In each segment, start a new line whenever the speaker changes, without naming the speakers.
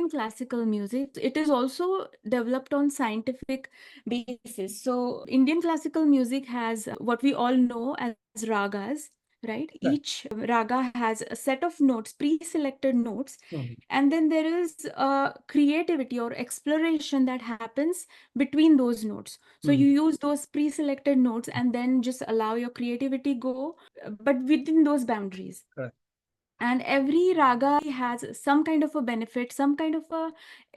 Indian classical music, it is also developed on scientific basis. So Indian classical music has what we all know as ragas, right?
Right.
Each raga has a set of notes, pre-selected notes,
Mhm.
and then there is creativity or exploration that happens between those notes. So
Mhm.
you use those pre-selected notes and then just allow your creativity go, but within those boundaries.
Correct.
And every raga has some kind of a benefit, some kind of a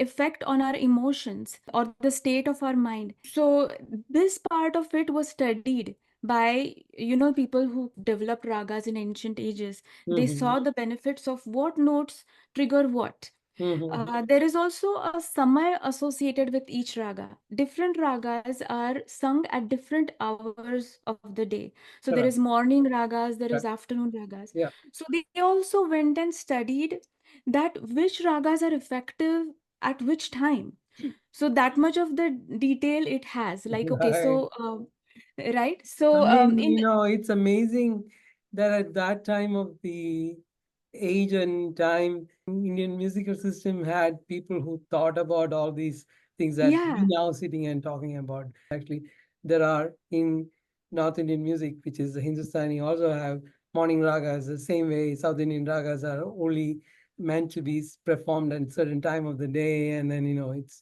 effect on our emotions or the state of our mind. So this part of it was studied by people who developed ragas in ancient ages. They
Mhm.
saw the benefits of what notes trigger what.
Mhm.
There is also a samay associated with each raga. Different ragas are sung at different hours of the day. So there
Correct.
is morning ragas, there is
Correct.
afternoon ragas.
Yeah.
So they also went and studied that which ragas are effective at which time. So that much of the detail it has. Like, okay,
Right.
so right.
I
So
mean,
in
it's amazing that at that time of the age and time, Indian musical system had people who thought about all these things that we
yeah,
now sitting and talking about. Actually, there are in North Indian music, which is the Hindustani, also have morning ragas the same way South Indian ragas are only meant to be performed at certain time of the day, and then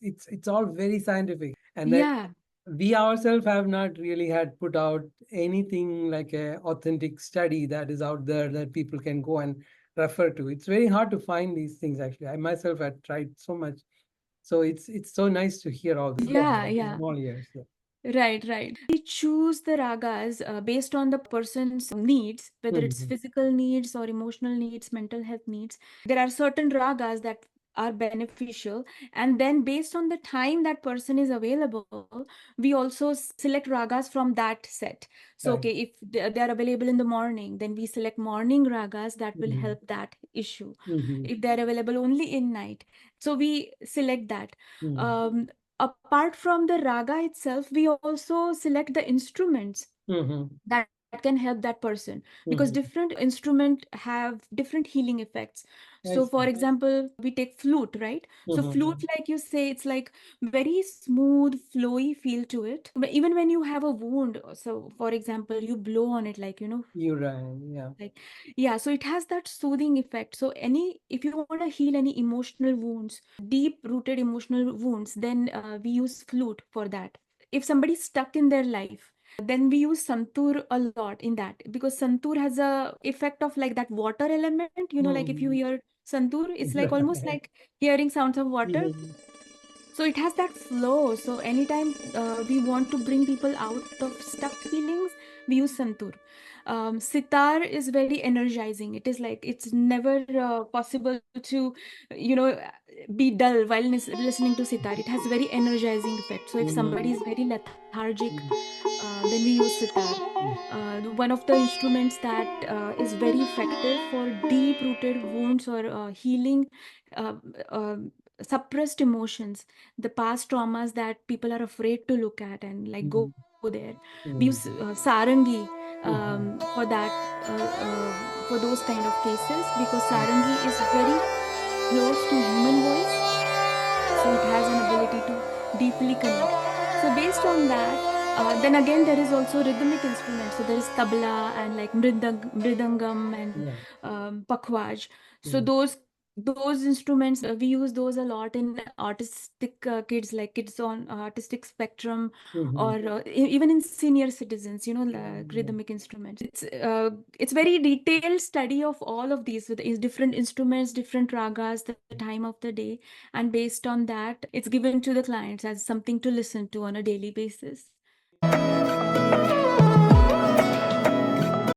it's all very scientific, and then
yeah.
we ourselves have not really had put out anything like a authentic study that is out there that people can go and refer to. It's very hard to find these things. Actually, I myself had tried so much, so it's so nice to hear all this from
Yeah,
in
yeah.
all years. Yeah.
Right, right. We choose the ragas based on the person's needs, whether it's
Mhm.
physical needs or emotional needs, mental health needs. There are certain ragas that are beneficial, and then based on the time that person is available, we also select ragas from that set. So,
Right.
okay, if they are available in the morning, then we select morning ragas that will
Mhm.
help that issue.
Mhm.
If they're available only in night, so we select that.
Mhm.
Um, Apart from the raga itself, we also select the instruments
Mhm.
that can help that person, because
Mhm.
different instrument have different healing effects.
I
So for
see.
example, we take flute, right? So flute,
Mhm.
like you say, it's like very smooth flowy feel to it. But even when you have a wound, so for example, you blow on it, like
You're right. Yeah.
like yeah, so it has that soothing effect. So any if you want to heal any emotional wounds, deep rooted emotional wounds, then we use flute for that. If somebody's stuck in their life, then we use santur a lot in that, because santur has a effect of like that water element, like if you
Mhm.
hear santur, it's like almost
Right.
like hearing sounds of water.
Mhm.
So it has that flow. So anytime we want to bring people out of stuck feelings, we use santur. Sitar is very energizing. It is like it's never possible to, be dull while listening to sitar. It has very energizing effect. So if somebody
Mhm.
is very lethargic, then we use sitar. One of the instruments that is very effective for deep-rooted wounds or healing uh, uh, suppressed emotions, the past traumas that people are afraid to look at and like go
Mhm.
there. We use
Mhm.
sarangi
Mhm.
for that, for those kind of cases, because sarangi is very close to human voice, so it has an ability to deeply connect. So based on that, then again there is also rhythmic instruments. So there is tabla and like mridangam and
Yeah.
pakhwaj. So
Mhm.
those instruments, we use those a lot in autistic kids, like kids on autistic spectrum, or
Mhm.
even in senior citizens, like
Yeah.
rhythmic instruments. It's very detailed study of all of these with different instruments, different ragas, the time of the day, and based on that, it's given to the clients as something to listen to on a daily basis.